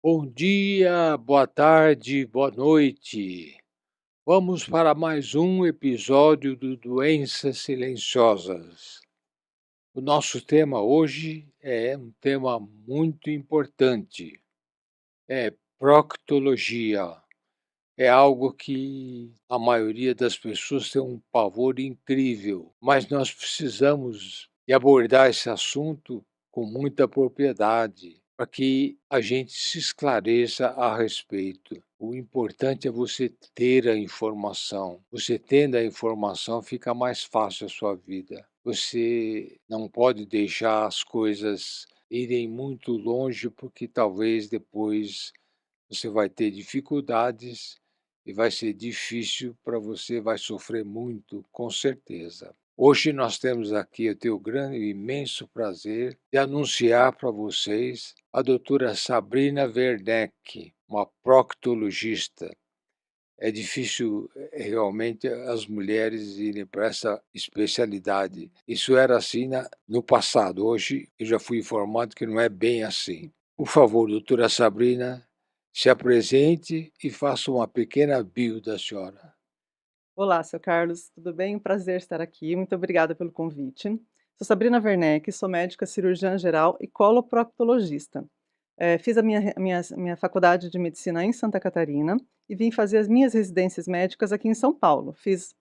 Bom dia, boa tarde, boa noite. Vamos para mais um episódio do Doenças Silenciosas. O nosso tema hoje é um tema muito importante. É proctologia. É algo que a maioria das pessoas tem um pavor incrível, mas nós precisamos de abordar esse assunto com muita propriedade, para que a gente se esclareça a respeito. O importante é você ter a informação. Você tendo a informação, fica mais fácil a sua vida. Você não pode deixar as coisas irem muito longe, porque talvez depois você vai ter dificuldades e vai ser difícil para você, vai sofrer muito, com certeza. Hoje nós temos aqui, eu tenho o grande e imenso prazer de anunciar para vocês a doutora Sabrina Werneck, uma proctologista. É difícil realmente as mulheres irem para essa especialidade. Isso era assim no passado. Hoje eu já fui informado que não é bem assim. Por favor, doutora Sabrina, se apresente e faça uma pequena bio da senhora. Olá, seu Carlos, tudo bem? Um prazer estar aqui. Muito obrigada pelo convite. Sou Sabrina Werneck, sou médica cirurgiã geral e coloproctologista. Fiz a minha faculdade de medicina em Santa Catarina e vim fazer as minhas residências médicas aqui em São Paulo. Fiz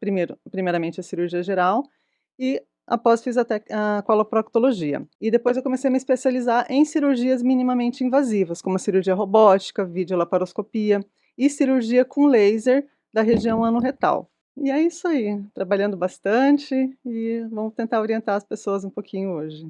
primeiramente a cirurgia geral e após fiz a coloproctologia. E depois eu comecei a me especializar em cirurgias minimamente invasivas, como a cirurgia robótica, videolaparoscopia e cirurgia com laser da região ano-retal. E é isso aí, trabalhando bastante e vamos tentar orientar as pessoas um pouquinho hoje.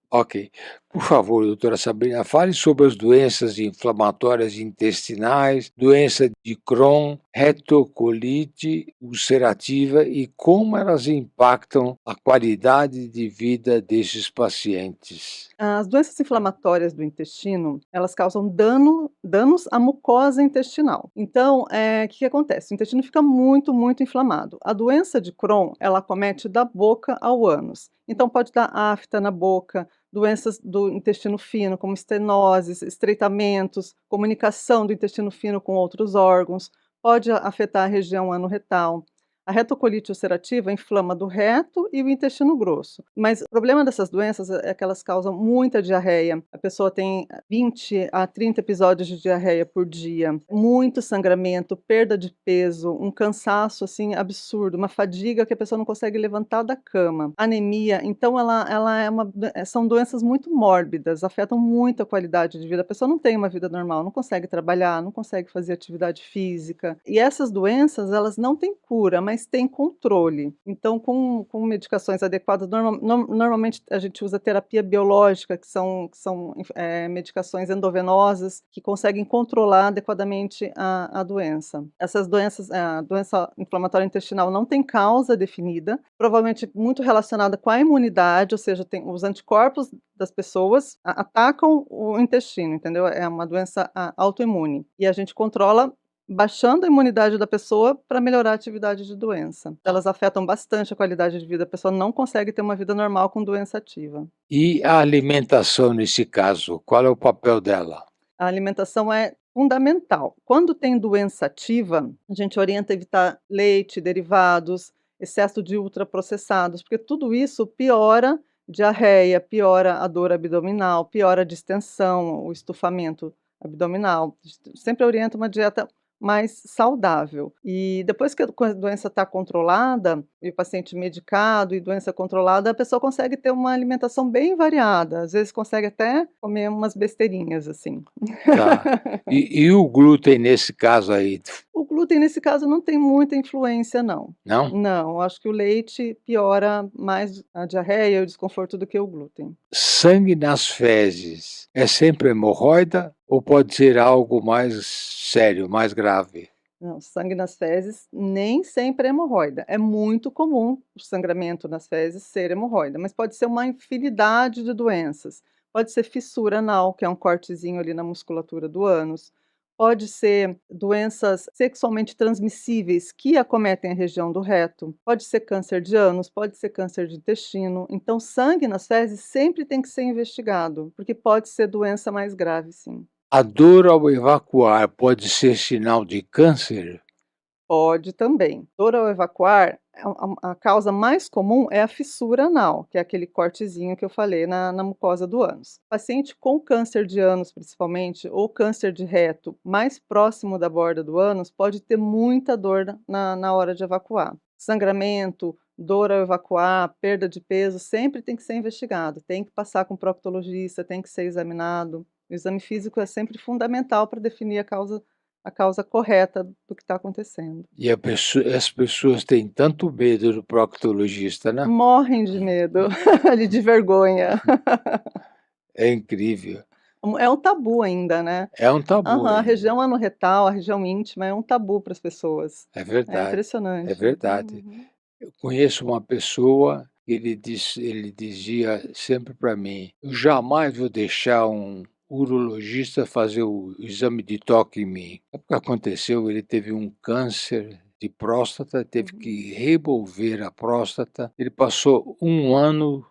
Ok. Por favor, doutora Sabrina, fale sobre as doenças inflamatórias intestinais, doença de Crohn, retocolite ulcerativa e como elas impactam a qualidade de vida desses pacientes. As doenças inflamatórias do intestino, elas causam danos à mucosa intestinal. Então, o que que acontece? O intestino fica muito, muito inflamado. A doença de Crohn, ela acomete da boca ao ânus. Então, pode dar afta na boca, doenças do intestino fino, como estenoses, estreitamentos, comunicação do intestino fino com outros órgãos, pode afetar a região ano-retal. A retocolite ulcerativa inflama do reto e o intestino grosso. Mas o problema dessas doenças é que elas causam muita diarreia. A pessoa tem 20 a 30 episódios de diarreia por dia, muito sangramento, perda de peso, um cansaço assim absurdo, uma fadiga que a pessoa não consegue levantar da cama, anemia. Então ela são doenças muito mórbidas, afetam muito a qualidade de vida. A pessoa não tem uma vida normal, não consegue trabalhar, não consegue fazer atividade física. E essas doenças, elas não têm cura, mas têm controle. Então, com medicações adequadas, normalmente a gente usa terapia biológica, que são medicações endovenosas, que conseguem controlar adequadamente a doença. Essas doenças, a doença inflamatória intestinal não tem causa definida, provavelmente muito relacionada com a imunidade, ou seja, tem os anticorpos das pessoas atacam o intestino, entendeu? É uma doença autoimune. E a gente controla baixando a imunidade da pessoa para melhorar a atividade de doença. Elas afetam bastante a qualidade de vida, a pessoa não consegue ter uma vida normal com doença ativa. E a alimentação nesse caso, qual é o papel dela? A alimentação é fundamental. Quando tem doença ativa, a gente orienta a evitar leite, derivados, excesso de ultraprocessados, porque tudo isso piora diarreia, piora a dor abdominal, piora a distensão, o estufamento abdominal. Sempre orienta uma dieta mais saudável. E depois que a doença está controlada, e o paciente medicado e doença controlada, a pessoa consegue ter uma alimentação bem variada, às vezes consegue até comer umas besteirinhas assim. Tá. E o glúten nesse caso aí, O glúten nesse caso não tem muita influência não. não? Não, acho que o leite piora mais a diarreia e o desconforto do que o glúten. Sangue nas fezes é sempre hemorroida ou pode ser algo mais sério, mais grave? Não, sangue nas fezes nem sempre é hemorroida. É muito comum o sangramento nas fezes ser hemorroida, mas pode ser uma infinidade de doenças. Pode ser fissura anal, que é um cortezinho ali na musculatura do ânus. Pode ser doenças sexualmente transmissíveis que acometem a região do reto. Pode ser câncer de ânus, pode ser câncer de intestino. Então, sangue nas fezes sempre tem que ser investigado, porque pode ser doença mais grave, sim. A dor ao evacuar pode ser sinal de câncer? Pode também. Dor ao evacuar, a causa mais comum é a fissura anal, que é aquele cortezinho que eu falei na mucosa do ânus. Paciente com câncer de ânus, principalmente, ou câncer de reto mais próximo da borda do ânus, pode ter muita dor na hora de evacuar. Sangramento, dor ao evacuar, perda de peso, sempre tem que ser investigado, tem que passar com o proctologista, tem que ser examinado. O exame físico é sempre fundamental para definir a causa correta do que está acontecendo. E as pessoas têm tanto medo do proctologista, né? Morrem de medo, ali de vergonha. É incrível. É um tabu ainda, né. É um tabu Aham, a ainda. região anorretal, a região íntima é um tabu para as pessoas. É É verdade, é impressionante. verdade. Uhum. Eu conheço uma pessoa, ele dizia sempre para mim: "Eu jamais vou deixar um urologista fazer o exame de toque em mim". Sabe o que aconteceu? Ele teve um câncer de próstata, teve Uhum. que remover a próstata. Ele passou um ano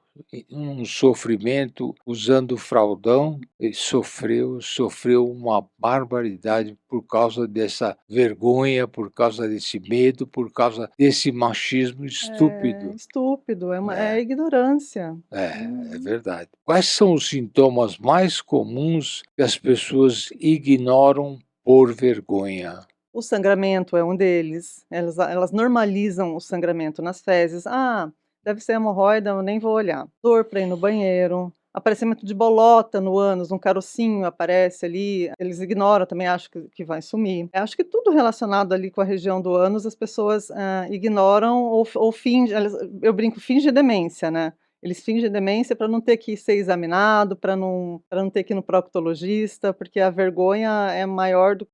um sofrimento usando fraldão, ele sofreu uma barbaridade por causa dessa vergonha, por causa desse medo, por causa desse machismo É, estúpido. estúpido, é É, ignorância. é Uhum. verdade. Quais são os sintomas mais comuns que as pessoas ignoram por vergonha? O sangramento é um deles, elas normalizam o sangramento nas fezes. "Ah, deve ser hemorroida, eu nem vou olhar". Dor para ir no banheiro, aparecimento de bolota no ânus, um carocinho aparece ali, eles ignoram, também acham que vai sumir. Eu acho que tudo relacionado ali com a região do ânus as pessoas, ignoram ou fingem, eu brinco, finge demência, né. Eles fingem demência para não ter que ser examinado, para não ter que ir no proctologista, porque a vergonha é maior do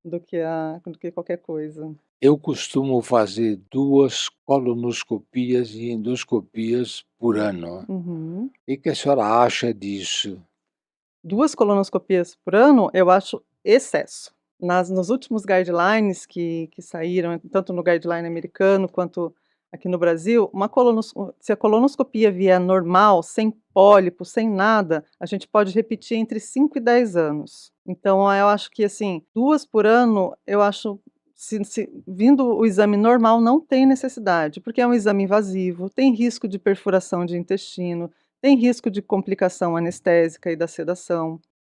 que qualquer coisa. Eu costumo fazer 2 colonoscopias e endoscopias por ano. Uhum. O que a senhora acha disso? 2 colonoscopias por ano, eu acho excesso. Nos últimos guidelines que saíram, tanto no guideline americano quanto aqui no Brasil, se a colonoscopia vier normal, sem pólipo, sem nada, a gente pode repetir entre 5 e 10 anos. Então, eu acho que, assim, 2 por ano, eu acho, se vindo o exame normal, não tem necessidade, porque é um exame invasivo, tem risco de perfuração de intestino, tem risco de complicação anestésica e da sedação.